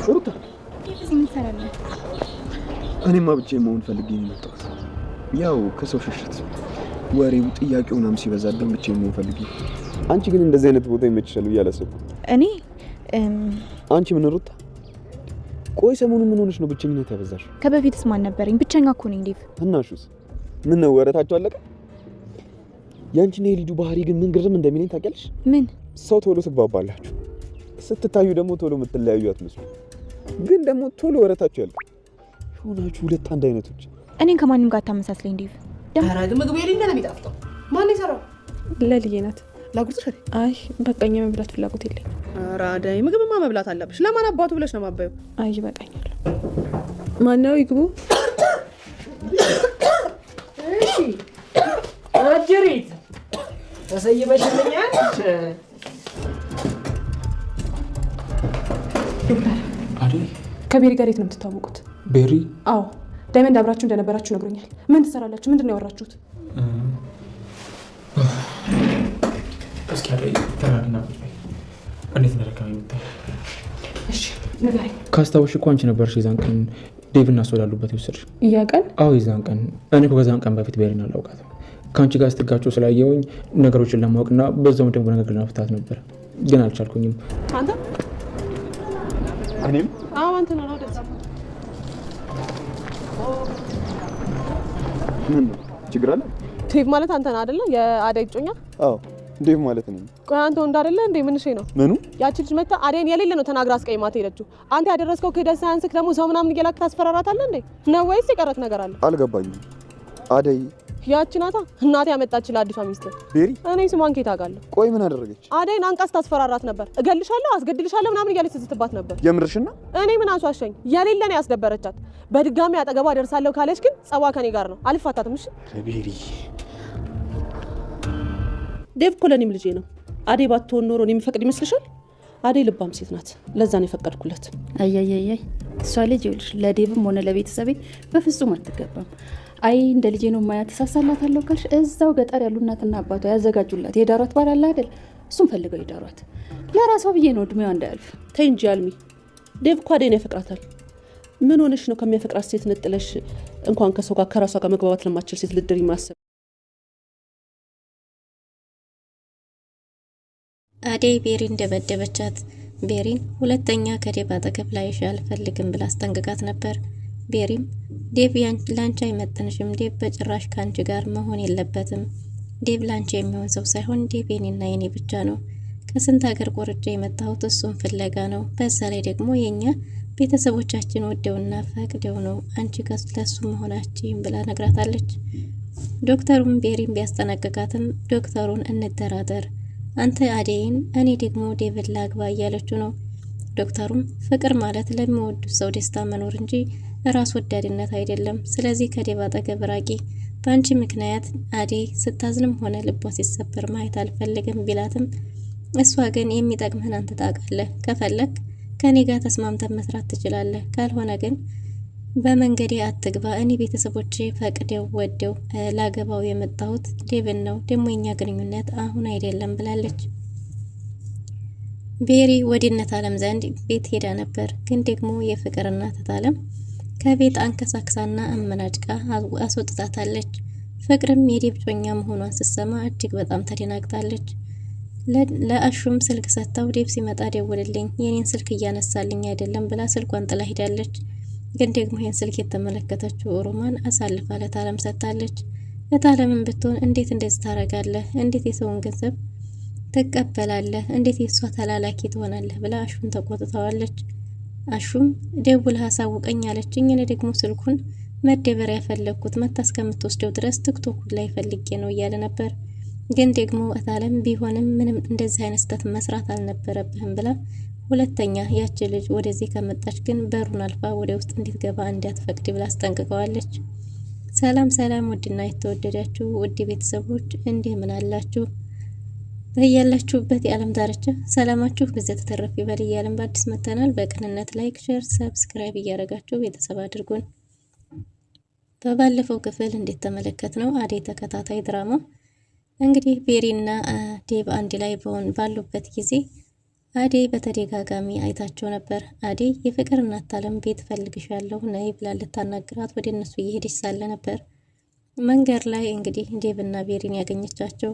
ሩታ እዚህ ምን ትሰራለህ? እኔማ ብቻዬን መሆን ፈልጌ ነው የመጣሁት። ያው ከሰው ሽሽት ወሬው ጥያቄው ምናምን ሲበዛብኝ ብቻዬን መሆን ፈልጌ። አንቺ ግን እንደዚህ አይነት ቦታ ይመችሻል ብዬ አላሰብኩም። እኔ አንቺ ምን ሩታ? ቆይ ሰሞኑን ምን ሆነሽ ነው ብቸኝነት ያበዛሽ? ከበፊትስ ማን ነበረኝ? ብቸኛ እኮ ነኝ ዴቭ። እናሹስ ምን ነው ወረታችሁ አለቀ? ያንቺና የልጁ ባህሪ ግን ምን ግርም እንደሚለኝ ታውቂያለሽ? ምን ሰው ቶሎ ትግባባላችሁ፣ ስትታዩ ደግሞ ቶሎ የምትለያዩ አትመስሉ። ግን ደግሞ ቶሎ ወረታችሁ ያልቃል። ሆናችሁ ሁለት አንድ አይነቶች። እኔን ከማንም ጋር አታመሳስለኝ ዴቭ። ዳራግ ምግብ የሌለ ነው የሚጣፍጠው። ማን ይሰራው? ለልዬ ናት። ላጉርጥሽ አይደል? አይ በቃኝ፣ መብላት ፍላጎት የለኝ። ኧረ አዳይ ምግብማ መብላት አለብሽ። ለማን አባቱ ብለሽ ነው ማባዩ? አይ ይበቃኛል። ማነው ይግቡ? እሺ አጀሪት ተሰይበሽልኛል። አይደል ከቤሪ ጋር የት ነው የምትተዋወቁት? ቤሪ? አዎ ዳይመንድ አብራችሁ እንደነበራችሁ ነግሮኛል። ምን ትሰራላችሁ? ምንድን ነው ያወራችሁት? እስኪ አደይ ተናግና እንዴት እንደረከመ የምታይ? እሺ ንገረኝ። ካስታወሽ እኮ አንቺ ነበርሽ የዛን ቀን ዴቭና እሱ ወዳሉበት የወሰድሽ። ያ ቀን? አዎ የዛን ቀን። እኔ እኮ ከዛን ቀን በፊት ቤሪን አላውቃትም። ከአንቺ ጋር ስትጋጩ ስላየውኝ ነገሮችን ለማወቅና በዛው ደግሞ ነገር ለመፍታት ነበር፣ ግን አልቻልኩኝም። አንተ? እኔም? አዎ አንተ ነው ወደዛ። ምን ነው ችግር አለ? ዴቭ ማለት አንተ ነህ አይደለ? የአዳይ እጮኛ? አዎ ዴቭ ማለት ነው። ቆይ አንተ ወንድ አይደለ እንዴ? ምንሽ ነው? ምኑ? ያቺ ልጅ መታ አዳይን የሌለ ነው ተናግራ አስቀይማት ሄደችው። አንተ ያደረስከው ክህደት ሳያንስክ ደግሞ ሰው ምናምን እየላክ ታስፈራራታለህ እንዴ? ነው ወይስ የቀረት ነገር አለ? አልገባኝም። አደይ ያቺ ናታ እናቴ ያመጣችልህ አዲሷ ሚስት ቤሪ? እኔ ስሟን ከየት አውቃለሁ? ቆይ ምን አደረገች? አዳይን አንቃስ ታስፈራራት ነበር። እገልሻለሁ፣ አስገድልሻለሁ ምናምን እያለች ስትባት ነበር። የምርሽና? እኔ ምን አስዋሸኝ? የሌለ ነው ያስደበረቻት። በድጋሚ አጠገቧ ደርሳለሁ ካለች ግን ጸባ ከኔ ጋር ነው። አልፋታትም። እሺ ቤሪ? ዴቭ እኮ ለእኔም ልጄ ነው። አደይ ባትሆን ኖሮ እኔ የምፈቅድ ይመስልሻል? አደይ ልባም ሴት ናት። ለዛ ነው የፈቀድኩለት። አያያያይ እሷ ልጅ ይኸውልሽ ለዴቭም ሆነ ለቤተሰቤ በፍጹም አትገባም። አይ እንደ ልጄ ነው ማያ ተሳሳላታለሁ ካልሽ እዛው ገጠር ያሉ እናትና አባቷ ያዘጋጁላት የዳሯት ባል አለ አይደል? እሱም ፈልገው ይዳሯት። ለራሷ ብዬ ነው እድሜዋ እንዳያልፍ። ተይ እንጂ አልሚ፣ ዴቭ እኮ አደይን ያፈቅራታል። ምን ሆነሽ ነው ከሚያፈቅራት ሴት ነጥለሽ እንኳን ከሰው ጋር ከራሷ ጋር መግባባት ለማትችል ሴት ልድር ማሰብ? አደይ ቤሪ እንደበደበቻት ቤሪን ሁለተኛ ከዴቭ አጠገብ ላይሽ አልፈልግም ብላ አስጠንቅቃት ነበር። ቤሪም ዴቭ ላንቺ አይመጥንሽም፣ ዴቭ በጭራሽ ካንቺ ጋር መሆን የለበትም። ዴቭ ላንቺ የሚሆን ሰው ሳይሆን ዴቭ የኔና የኔ ብቻ ነው። ከስንት ሀገር ቆርጬ የመጣሁት እሱን ፍለጋ ነው። በዛ ላይ ደግሞ የኛ ቤተሰቦቻችን ወደውና ፈቅደው ነው አንቺ ለሱ መሆናችን ብላ ነግራታለች። ዶክተሩም ቤሪን ቢያስጠነቅቃትም ዶክተሩን እንደራደር፣ አንተ አደይን እኔ ደግሞ ዴቭን ላግባ እያለችው ነው። ዶክተሩም ፍቅር ማለት ለሚወዱት ሰው ደስታ መኖር እንጂ ራስ ወዳድነት አይደለም። ስለዚህ ከዴቭ አጠገብ ራቂ። በአንቺ ምክንያት አደይ ስታዝንም ሆነ ልቧ ሲሰበር ማየት አልፈልግም ቢላትም እሷ ግን የሚጠቅምህን አንተ ታውቃለህ፣ ከፈለክ ከኔ ጋር ተስማምተን መስራት ትችላለህ፣ ካልሆነ ግን በመንገዴ አትግባ። እኔ ቤተሰቦቼ ፈቅደው ወደው ላገባው የመጣሁት ዴቭን ነው፣ ደግሞ የኛ ግንኙነት አሁን አይደለም ብላለች። ቤሪ ወደ እናት አለም ዘንድ ቤት ሄዳ ነበር። ግን ደግሞ የፍቅር እናት አለም ከቤት አንከሳክሳና አመናጭቃ አስወጥታታለች። ፍቅርም የዴቭ ጮኛ መሆኗን ስትሰማ እጅግ በጣም ተደናግጣለች። ለአሹም ስልክ ሰጥታው ዴቭ ሲመጣ ደውልልኝ፣ የኔን ስልክ እያነሳልኝ አይደለም ብላ ስልኳን ጥላ ሄዳለች። ግን ደግሞ ይህን ስልክ የተመለከተችው ሮማን አሳልፋ ለታለም ሰጥታለች። ለታለምን ብትሆን እንዴት እንደዚህ ታረጋለህ? እንዴት የሰውን ገንዘብ ትቀበላለህ? እንዴት የሷ ተላላኪ ትሆናለህ? ብላ አሹን ተቆጥተዋለች። አሹም ደውለህ አሳውቀኝ አለችኝ፣ እኔ ደግሞ ስልኩን መደበሪያ ፈለግኩት መታ እስከምትወስደው ድረስ ቲክቶክ ላይ ፈልጌ ነው እያለ ነበር። ግን ደግሞ እታለም ቢሆንም ምንም እንደዚህ አይነት ስህተት መስራት አልነበረብህም ብላ ሁለተኛ ያቺ ልጅ ወደዚህ ከመጣች ግን በሩን አልፋ ወደ ውስጥ እንድትገባ እንዳትፈቅድ ብላ አስጠንቅቀዋለች። ሰላም ሰላም፣ ውድና የተወደዳችሁ ውድ ቤተሰቦች እንዲህ ምን አላችሁ? በያላችሁበት የዓለም ዳርቻ ሰላማችሁ በዘተ ተተረፍ ይበል እያልን በአዲስ መተናል። በቅንነት ላይክ፣ ሼር፣ ሰብስክራይብ እያደረጋችሁ ቤተሰብ አድርጉን። በባለፈው ክፍል እንዴት ተመለከትነው አደይ ተከታታይ ድራማ እንግዲህ ቤሪና ዴቭ አንድ ላይ ባሉበት ጊዜ አደይ በተደጋጋሚ አይታቸው ነበር። አደይ የፍቅር እናት አለም ቤት ፈልግሻለሁ ነይ ብላ ልታናግራት ወደ እነሱ እየሄደች ሳለ ነበር መንገድ ላይ እንግዲህ ዴቭና ቤሪን ያገኘቻቸው።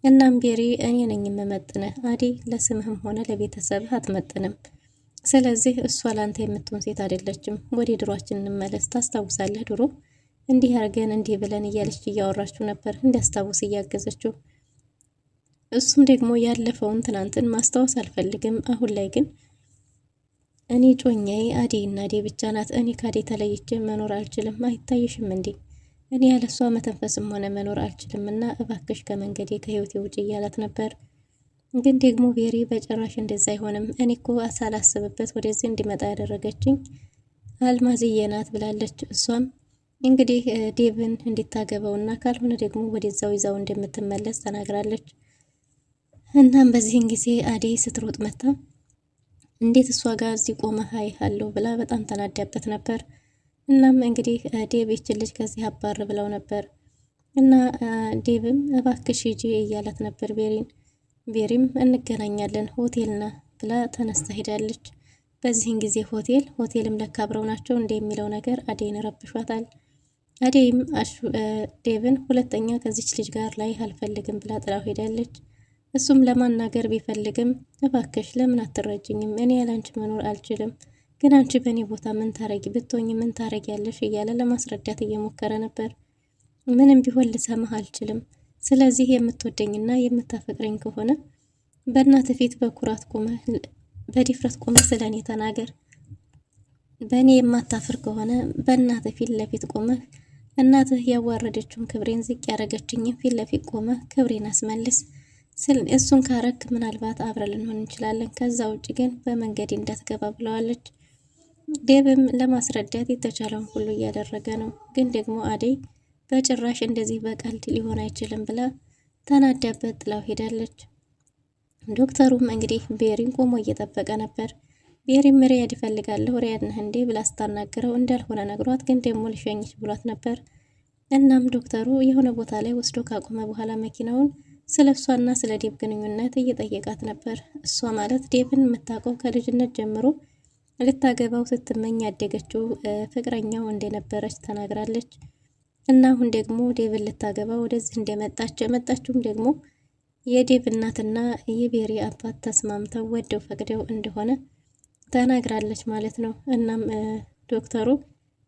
እናም ቤሪ እኔ ነኝ የምመጥንህ፣ አደይ ለስምህም ሆነ ለቤተሰብህ አትመጥንም። ስለዚህ እሷ ላንተ የምትሆን ሴት አይደለችም። ወደ ድሯችን እንመለስ። ታስታውሳለህ? ድሮ እንዲህ አርገን እንዲህ ብለን እያለች እያወራችሁ ነበር እንዲያስታውስ እያገዘችው። እሱም ደግሞ ያለፈውን ትናንትን ማስታወስ አልፈልግም። አሁን ላይ ግን እኔ ጮኛዬ አደይና አደይ ብቻ ናት። እኔ ካደይ ተለይቼ መኖር አልችልም። አይታይሽም እንዴ? እኔ ያለሷ መተንፈስም ሆነ መኖር አልችልም እና እባክሽ ከመንገዴ ከህይወቴ ውጭ እያላት ነበር። ግን ደግሞ ቤሪ በጭራሽ እንደዛ አይሆንም፣ እኔ እኮ ሳላስብበት ወደዚህ እንዲመጣ ያደረገችኝ አልማዝዬ ናት ብላለች። እሷም እንግዲህ ዴቭን እንዲታገበውና ካልሆነ ደግሞ ወደዛው ይዛው እንደምትመለስ ተናግራለች። እናም በዚህን ጊዜ አደይ ስትሮጥ መታ እንዴት እሷ ጋር እዚህ ቆመ አለው ብላ በጣም ተናዳበት ነበር። እናም እንግዲህ ዴቭ ይችን ልጅ ከዚህ አባር ብለው ነበር እና ዴቭም እባክሽ ሂጂ እያላት ነበር ቤሪን። ቤሪም እንገናኛለን ሆቴልና ብላ ተነስታ ሄዳለች። በዚህን ጊዜ ሆቴልም ለካ አብረው ናቸው እንደሚለው ነገር አደይን ረብሿታል። አደይም ዴቭን ሁለተኛ ከዚች ልጅ ጋር ላይ አልፈልግም ብላ ጥላው ሄዳለች። እሱም ለማናገር ቢፈልግም እባክሽ ለምን አትረጅኝም? እኔ ያላንቺ መኖር አልችልም፣ ግን አንቺ በእኔ ቦታ ምን ታረጊ ብትሆኝ ምን ታረጊያለሽ? እያለ ለማስረዳት እየሞከረ ነበር። ምንም ቢሆን ልሰማህ አልችልም። ስለዚህ የምትወደኝና የምታፈቅረኝ ከሆነ በእናት ፊት በኩራት ቆመህ በድፍረት ቆመህ ስለኔ ተናገር። በእኔ የማታፍር ከሆነ በእናት ፊት ለፊት ቆመህ እናትህ ያዋረደችውን ክብሬን ዝቅ ያደረገችኝን ፊት ለፊት ቆመህ ክብሬን አስመልስ። እሱን ካረክ ምናልባት አብረን ልንሆን እንችላለን፣ ከዛ ውጭ ግን በመንገድ እንዳትገባ ብለዋለች። ዴብም ለማስረዳት የተቻለውን ሁሉ እያደረገ ነው። ግን ደግሞ አደይ በጭራሽ እንደዚህ በቀልድ ሊሆን አይችልም ብላ ተናዳበት ጥላው ሄዳለች። ዶክተሩም እንግዲህ ቤሪን ቆሞ እየጠበቀ ነበር። ቤሪም ሪያድ ይፈልጋለሁ ሪያድ ነህ እንዴ ብላ ስታናግረው እንዳልሆነ ነግሯት ግን ደግሞ ልሸኝሽ ብሏት ነበር። እናም ዶክተሩ የሆነ ቦታ ላይ ወስዶ ካቆመ በኋላ መኪናውን ስለ እሷና ስለ ዴብ ግንኙነት እየጠየቃት ነበር። እሷ ማለት ዴብን የምታውቀው ከልጅነት ጀምሮ ልታገባው ስትመኝ ያደገችው ፍቅረኛው እንደነበረች ተናግራለች። እና አሁን ደግሞ ዴብን ልታገባ ወደዚህ እንደመጣች የመጣችውም ደግሞ የዴብ እናትና የቤሪ አባት ተስማምተው ወደው ፈቅደው እንደሆነ ተናግራለች ማለት ነው። እናም ዶክተሩ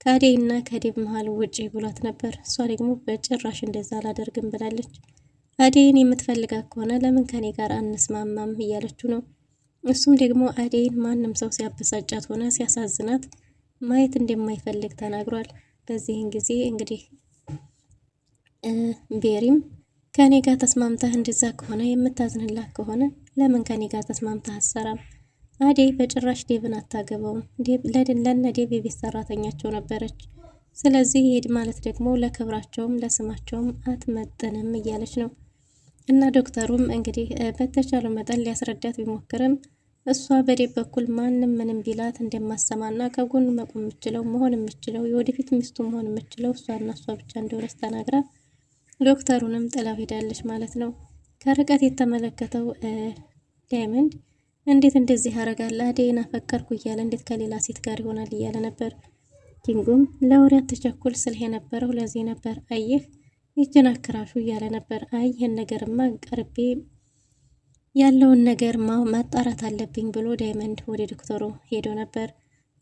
ከአደይና ከዴብ መሀል ውጪ ብሏት ነበር። እሷ ደግሞ በጭራሽ እንደዛ አላደርግም ብላለች። አደይን የምትፈልጋት ከሆነ ለምን ከኔ ጋር አንስማማም እያለችው ነው። እሱም ደግሞ አደይን ማንም ሰው ሲያበሳጫት ሆነ ሲያሳዝናት ማየት እንደማይፈልግ ተናግሯል። በዚህን ጊዜ እንግዲህ ቤሪም ከኔ ጋር ተስማምተህ እንደዛ ከሆነ የምታዝንላት ከሆነ ለምን ከኔ ጋር ተስማምተህ አትሰራም? አደይ በጭራሽ ዴብን አታገባውም። ለነ ዴብ የቤት ሰራተኛቸው ነበረች። ስለዚህ ይሄድ ማለት ደግሞ ለክብራቸውም ለስማቸውም አትመጥንም እያለች ነው። እና ዶክተሩም እንግዲህ በተቻለው መጠን ሊያስረዳት ቢሞክርም እሷ በዴብ በኩል ማንም ምንም ቢላት እንደማሰማና ከጎኑ መቆም የምችለው መሆን የምችለው የወደፊት ሚስቱ መሆን የምችለው እሷና እሷ ብቻ እንደሆነች ተናግራ ዶክተሩንም ጥላው ሄዳለች ማለት ነው። ከርቀት የተመለከተው ዳይመንድ እንዴት እንደዚህ ያደርጋል አደይን አፈቀርኩ እያለ እንዴት ከሌላ ሴት ጋር ይሆናል እያለ ነበር። ኪንጉም ለወሬ አትቸኩል ስልህ የነበረው ለዚህ ነበር፣ አየህ ይችን አክራሹ እያለ ነበር። አይ ይህን ነገርማ ቀርቤ ያለውን ነገር ማጣራት አለብኝ ብሎ ዳይመንድ ወደ ዶክተሩ ሄዶ ነበር።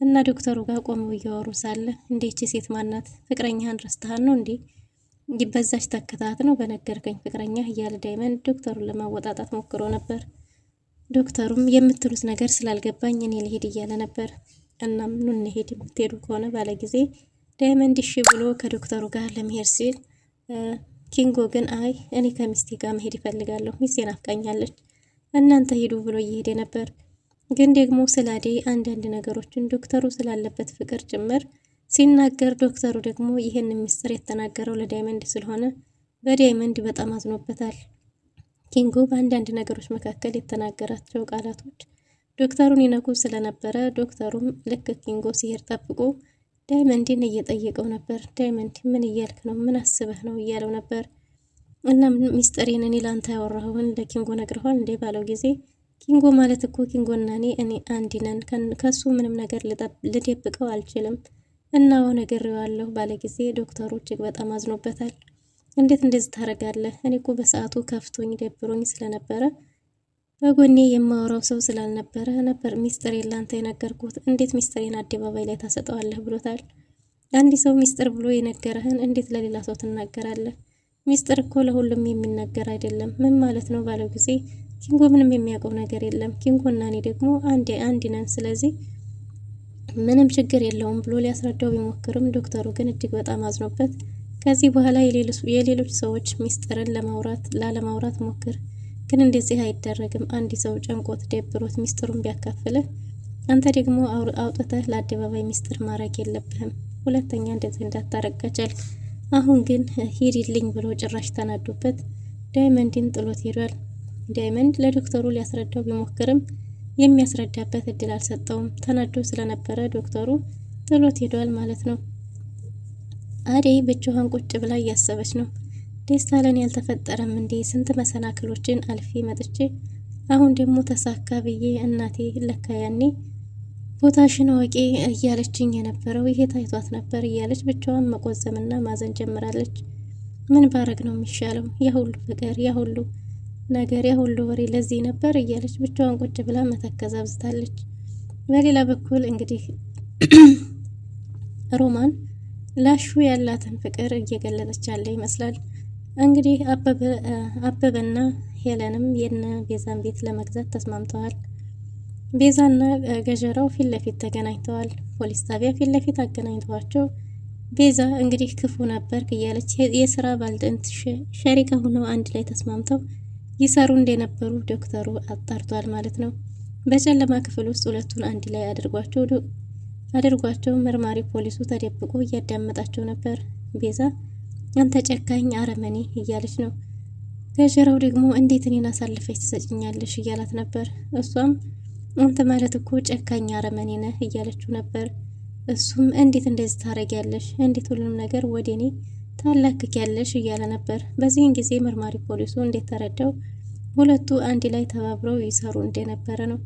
እና ዶክተሩ ጋር ቆመው እያወሩ ሳለ እንዴች ሴት ማናት? ፍቅረኛህን ረስተሃል ነው እንዴ? በዛች ተከታት ነው በነገርከኝ ፍቅረኛ እያለ ዳይመንድ ዶክተሩን ለማወጣጣት ሞክሮ ነበር። ዶክተሩም የምትሉት ነገር ስላልገባኝ እኔ ልሄድ እያለ ነበር። እናም ኑ እንሄድ የምትሄዱ ከሆነ ባለ ጊዜ ዳይመንድ እሺ ብሎ ከዶክተሩ ጋር ለመሄድ ሲል ኪንጎ ግን አይ እኔ ከሚስቴ ጋር መሄድ ይፈልጋለሁ፣ ሚስቴ ናፍቃኛለች፣ እናንተ ሄዱ ብሎ እየሄደ ነበር። ግን ደግሞ ስለ አደይ አንዳንድ ነገሮችን ዶክተሩ ስላለበት ፍቅር ጭምር ሲናገር ዶክተሩ ደግሞ ይህን ሚስጥር የተናገረው ለዳይመንድ ስለሆነ በዳይመንድ በጣም አዝኖበታል። ኪንጎ በአንዳንድ ነገሮች መካከል የተናገራቸው ቃላቶች ዶክተሩን ይነኩ ስለነበረ ዶክተሩም ልክ ኪንጎ ሲሄድ ጠብቆ ዳይመንድን እየጠየቀው ነበር። ዳይመንድ ምን እያልክ ነው? ምን አስበህ ነው እያለው ነበር። እና ሚስጥሬን እኔ ላንተ ያወራሁን ለኪንጎ ነግረዋል እንዴ ባለው ጊዜ ኪንጎ ማለት እኮ ኪንጎና እኔ አንድ ነን። ከሱ ምንም ነገር ልደብቀው አልችልም እና ነግሬዋለሁ ባለ ጊዜ ዶክተሩ እጅግ በጣም አዝኖበታል። እንዴት እንደዚህ ታደርጋለህ? እኔ እኮ በሰዓቱ ከፍቶኝ ደብሮኝ ስለነበረ በጎኔ የማወራው ሰው ስላልነበረ ነበር ሚስጥሬን ላንተ የነገርኩት። እንዴት ሚስጥሬን አደባባይ ላይ ታሰጠዋለህ? ብሎታል። አንድ ሰው ሚስጥር ብሎ የነገረህን እንዴት ለሌላ ሰው ትናገራለህ? ሚስጥር እኮ ለሁሉም የሚናገር አይደለም። ምን ማለት ነው ባለው ጊዜ ኪንጎ ምንም የሚያውቀው ነገር የለም። ኪንጎና እኔ ደግሞ አንድ ነን። ስለዚህ ምንም ችግር የለውም ብሎ ሊያስረዳው ቢሞክርም ዶክተሩ ግን እጅግ በጣም አዝኖበት ከዚህ በኋላ የሌሎች ሰዎች ሚስጥርን ላለማውራት ሞክር፣ ግን እንደዚህ አይደረግም። አንድ ሰው ጨንቆት ደብሮት ሚስጥሩን ቢያካፍልህ አንተ ደግሞ አውጥተህ ለአደባባይ ሚስጥር ማድረግ የለብህም። ሁለተኛ እንደዚህ እንዳታረግ ቻልክ። አሁን ግን ሂድልኝ ብሎ ጭራሽ ተናዶበት ዳይመንድን ጥሎት ሄዷል። ዳይመንድ ለዶክተሩ ሊያስረዳው ቢሞክርም የሚያስረዳበት እድል አልሰጠውም። ተናዶ ስለነበረ ዶክተሩ ጥሎት ሄዷል ማለት ነው። አደይ ብቻዋን ቁጭ ብላ እያሰበች ነው። ደስታ ለኔ ያልተፈጠረም እንዴ? ስንት መሰናክሎችን አልፌ መጥቼ አሁን ደግሞ ተሳካ ብዬ እናቴ ለካ ያኔ ቦታሽን አወቂ እያለችኝ የነበረው ይሄ ታይቷት ነበር እያለች ብቻዋን መቆዘምና ማዘን ጀምራለች። ምን ባረግ ነው የሚሻለው? ያ ሁሉ ፍቅር፣ ያ ሁሉ ነገር፣ ያ ሁሉ ወሬ ለዚህ ነበር እያለች ብቻዋን ቁጭ ብላ መተከዝ አብዝታለች። በሌላ በኩል እንግዲህ ሮማን ያላትን ፍቅር እየገለጸች ያለ ይመስላል። እንግዲህ አበበና ሄለንም የነ ቤዛን ቤት ለመግዛት ተስማምተዋል። ቤዛና ገጀራው ፊት ለፊት ተገናኝተዋል። ፖሊስ ጣቢያ ፊት ለፊት አገናኝተዋቸው ቤዛ እንግዲህ ክፉ ነበር እያለች የስራ ባልደንት ሸሪካ ሆነው አንድ ላይ ተስማምተው ይሰሩ እንደነበሩ ዶክተሩ አጣርቷል ማለት ነው። በጨለማ ክፍል ውስጥ ሁለቱን አንድ ላይ አድርጓቸው መርማሪ ፖሊሱ ተደብቆ እያዳመጣቸው ነበር። ቤዛ አንተ ጨካኝ አረመኔ እያለች ነው። ገጀራው ደግሞ እንዴት እኔን አሳልፈች ትሰጭኛለሽ እያላት ነበር። እሷም አንተ ማለት እኮ ጨካኝ አረመኔ ነህ እያለችው ነበር። እሱም እንዴት እንደዚህ ታረጊያለሽ? እንዴት ሁሉንም ነገር ወደ እኔ ታላክኪያለሽ እያለ ነበር። በዚህን ጊዜ መርማሪ ፖሊሱ እንዴት ተረዳው ሁለቱ አንድ ላይ ተባብረው ይሰሩ እንደነበረ ነው።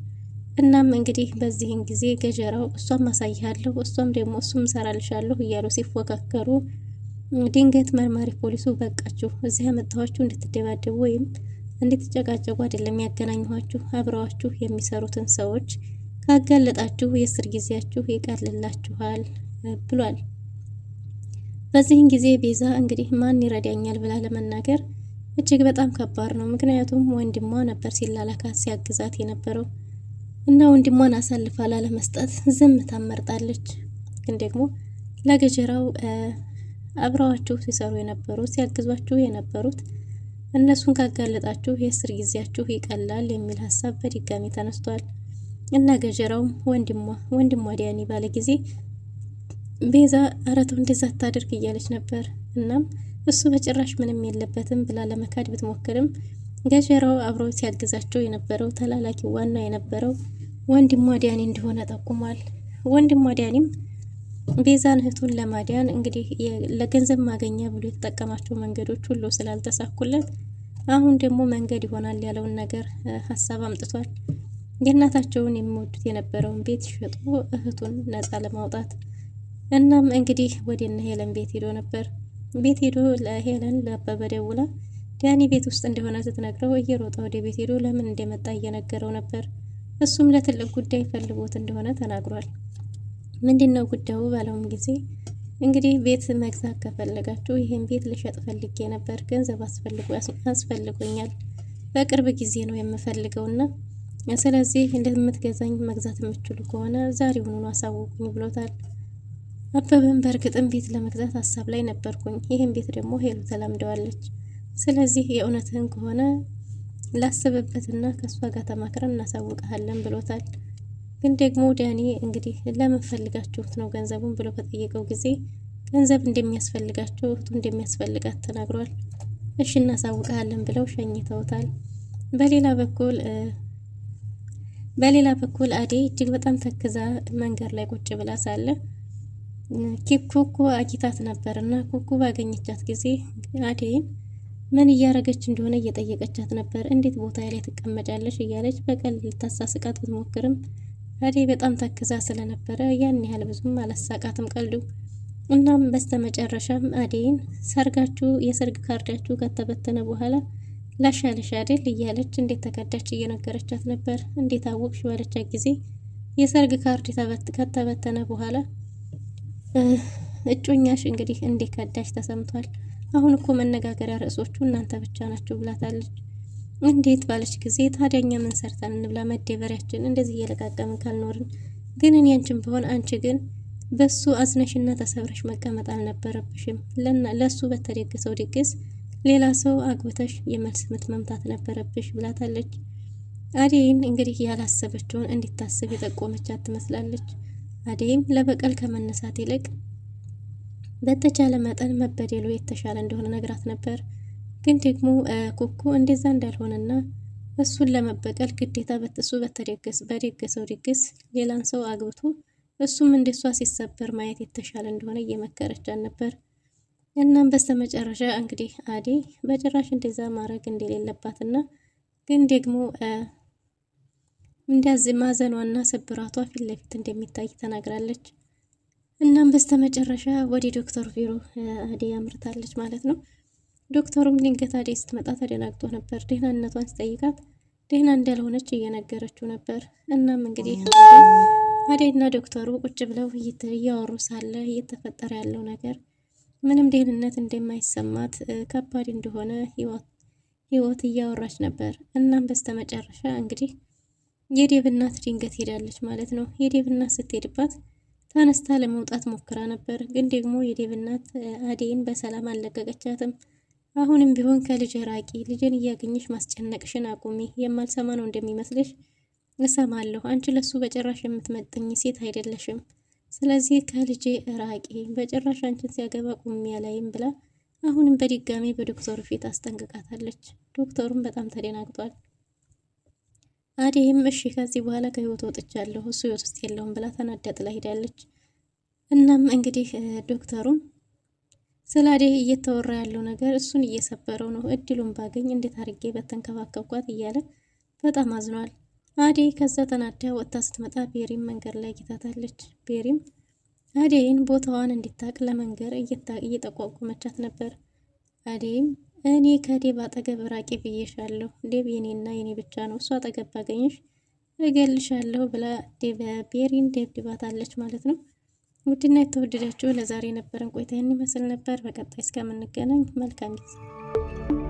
እናም እንግዲህ በዚህን ጊዜ ገጀራው እሷም አሳይሃለሁ፣ እሷም ደግሞ እሱም እሰራልሻለሁ እያሉ ሲፎካከሩ ድንገት መርማሪ ፖሊሱ በቃችሁ፣ እዚህ ያመጣኋችሁ እንድትደባደቡ ወይም እንድትጨቃጨቁ አይደለም ያገናኘኋችሁ፣ አብረዋችሁ የሚሰሩትን ሰዎች ካጋለጣችሁ የእስር ጊዜያችሁ ይቀልላችኋል ብሏል። በዚህን ጊዜ ቤዛ እንግዲህ ማን ይረዳኛል ብላ ለመናገር እጅግ በጣም ከባድ ነው። ምክንያቱም ወንድሟ ነበር ሲላላካት ሲያግዛት የነበረው እና ወንድሟን አሳልፋ ላለመስጠት ዝም ታመርጣለች። ግን ደግሞ ለገጀራው አብረዋችሁ ሲሰሩ የነበሩት ሲያግዟችሁ የነበሩት እነሱን ካጋለጣችሁ የእስር ጊዜያችሁ ይቀላል የሚል ሀሳብ በድጋሚ ተነስቷል። እና ገጀራውም ወንድሟ ዲያኒ ባለ ጊዜ ቤዛ አረተው እንደዛ ታድርግ እያለች ነበር። እናም እሱ በጭራሽ ምንም የለበትም ብላ ለመካድ ብትሞክርም ገጀራው አብሮ ሲያግዛቸው የነበረው ተላላኪ ዋና የነበረው ወንድሟ ዲያኒ እንደሆነ ጠቁሟል። ወንድሟ ዲያኒም ቤዛን እህቱን ለማዳን እንግዲህ ለገንዘብ ማገኛ ብሎ የተጠቀማቸው መንገዶች ሁሉ ስላልተሳኩለት አሁን ደግሞ መንገድ ይሆናል ያለውን ነገር ሀሳብ አምጥቷል። የእናታቸውን የሚወዱት የነበረውን ቤት ሸጦ እህቱን ነፃ ለማውጣት እናም እንግዲህ ወደ እነ ሄለን ቤት ሄዶ ነበር። ቤት ሄዶ ለሄለን ለአበበ ደውላ ዳኒ ቤት ውስጥ እንደሆነ ስትነግረው እየሮጠ ወደ ቤት ሄዶ ለምን እንደመጣ እየነገረው ነበር። እሱም ለትልቅ ጉዳይ ፈልጎት እንደሆነ ተናግሯል። ምንድነው ጉዳዩ ባለውም ጊዜ እንግዲህ ቤት መግዛት ከፈለጋችሁ ይሄን ቤት ልሸጥ ፈልጌ ነበር፣ ገንዘብ አስፈልጎኛል፣ በቅርብ ጊዜ ነው የምፈልገውና ስለዚህ እንደምትገዛኝ መግዛት የምትችሉ ከሆነ ዛሬውኑ አሳውቁኝ ብሎታል። አበበን በእርግጥም ቤት ለመግዛት ሀሳብ ላይ ነበርኩኝ፣ ይህን ቤት ደግሞ ሄሉ ተላምደዋለች፣ ስለዚህ የእውነትህን ከሆነ ላስብበትና ከእሷ ጋር ተማክረን እናሳውቀሃለን ብሎታል። ግን ደግሞ ዳኒ እንግዲህ ለምን ፈልጋችሁት ነው ገንዘቡን ብሎ በጠየቀው ጊዜ ገንዘብ እንደሚያስፈልጋቸው እህቱ እንደሚያስፈልጋት ተናግሯል። እሺ እናሳውቀሃለን ብለው ሸኝተውታል። በሌላ በኩል አደይ እጅግ በጣም ተክዛ መንገድ ላይ ቁጭ ብላ ሳለ ኩኩ አጊታት ነበርና ኩኩ ባገኘቻት ጊዜ አደይን ምን እያረገች እንደሆነ እየጠየቀቻት ነበር። እንዴት ቦታ ላይ ትቀመጫለሽ እያለች በቀል ልታሳስቃት ብትሞክርም አደይ በጣም ተክዛ ስለነበረ ያን ያህል ብዙም አላሳቃትም ቀልዱ። እናም በስተመጨረሻም አደይን የሰርግ ካርዳችሁ ከተበተነ በኋላ ላሻለሽ አይደል እያለች እንዴት ተከዳች እየነገረቻት ነበር። እንዴት አወቅሽ ባለቻት ጊዜ የሰርግ ካርድ ከተበተነ በኋላ እጮኛሽ እንግዲህ እንዴት ከዳሽ ተሰምቷል። አሁን እኮ መነጋገሪያ ርዕሶቹ እናንተ ብቻ ናችሁ ብላታለች። እንዴት ባለች ጊዜ ታዲያኛ ምን ሰርተን እንብላ መደበሪያችን እንደዚህ እየለቃቀምን ካልኖርን ግን እኔ አንቺም ቢሆን አንቺ ግን በሱ አዝነሽና ተሰብረሽ መቀመጥ አልነበረብሽም። ለሱ በተደገሰው ድግስ ሌላ ሰው አግብተሽ የመልስ ምት መምታት ነበረብሽ ብላታለች። አደይን እንግዲህ ያላሰበችውን እንዲታስብ የጠቆመቻት ትመስላለች። አደይም ለበቀል ከመነሳት ይልቅ በተቻለ መጠን መበደሉ የተሻለ እንደሆነ ነግራት ነበር። ግን ደግሞ ኩኩ እንደዛ እንዳልሆነና እሱን ለመበቀል ግዴታ በተሱ በደገሰው ድግስ ሌላን ሰው አግብቶ እሱም እንደሷ ሲሰበር ማየት የተሻለ እንደሆነ እየመከረቻት ነበር። እናም በስተመጨረሻ እንግዲህ አደይ በጭራሽ እንደዛ ማድረግ እንደሌለባትና ግን ደግሞ እንደዚህ ማዘኗና ስብራቷ ፊት ለፊት እንደሚታይ ተናግራለች። እናም በስተመጨረሻ ወደ ዶክተሩ ቢሮ አደይ አምርታለች ማለት ነው። ዶክተሩም ድንገት አደይ ስትመጣ ተደናግጦ ነበር። ደህናነቷን ሲጠይቃት ደህና እንዳልሆነች እየነገረችው ነበር። እናም እንግዲህ አደይና ዶክተሩ ቁጭ ብለው እያወሩ ሳለ እየተፈጠረ ያለው ነገር ምንም ደህንነት እንደማይሰማት ከባድ እንደሆነ ህይወት እያወራች ነበር። እናም በስተመጨረሻ እንግዲህ የዴብ እናት ድንገት ሄዳለች ማለት ነው። የዴብ እናት ስትሄድባት ተነስታ ለመውጣት ሞክራ ነበር። ግን ደግሞ የዴብ እናት አደይን በሰላም አልለቀቀቻትም። አሁንም ቢሆን ከልጅ ራቂ፣ ልጅን እያገኘሽ ማስጨነቅሽን አቁሚ፣ የማልሰማ ነው እንደሚመስልሽ? እሰማለሁ። አንቺ ለሱ በጭራሽ የምትመጥኝ ሴት አይደለሽም። ስለዚህ ከልጄ ራቂ፣ በጭራሽ አንቺን ሲያገባ ቁሚ ያላይም ብላ አሁንም በድጋሚ በዶክተሩ ፊት አስጠንቅቃታለች። ዶክተሩም በጣም ተደናግጧል። አደይም እሺ ከዚህ በኋላ ከህይወት ወጥቻለሁ፣ እሱ ህይወት ውስጥ የለውም ብላ ተናዳ ጥላ ሄዳለች። እናም እንግዲህ ዶክተሩም ስለ አደይ እየተወራ ያለው ነገር እሱን እየሰበረው ነው፣ እድሉን ባገኝ እንዴት አድርጌ በተንከባከብኳት እያለ በጣም አዝኗል። አደይ ከዛ ተናዳ ወጥታ ስትመጣ ቤሪም መንገድ ላይ ጊታታለች። ቤሪም አደይን ቦታዋን እንዲታቅ ለመንገር እየጠቋቁመቻት ነበር። አደይም እኔ ከዴብ አጠገብ ራቂ ብዬሻለሁ፣ ዴብ የኔና የኔ ብቻ ነው፣ እሱ አጠገብ ባገኘሽ እገልሻለሁ ብላ ቤሪን ደብድባታለች ማለት ነው። ውድና የተወደዳችሁ ለዛሬ የነበረን ቆይታ ይህን ይመስል ነበር። በቀጣይ እስከምንገናኝ መልካም ጊዜ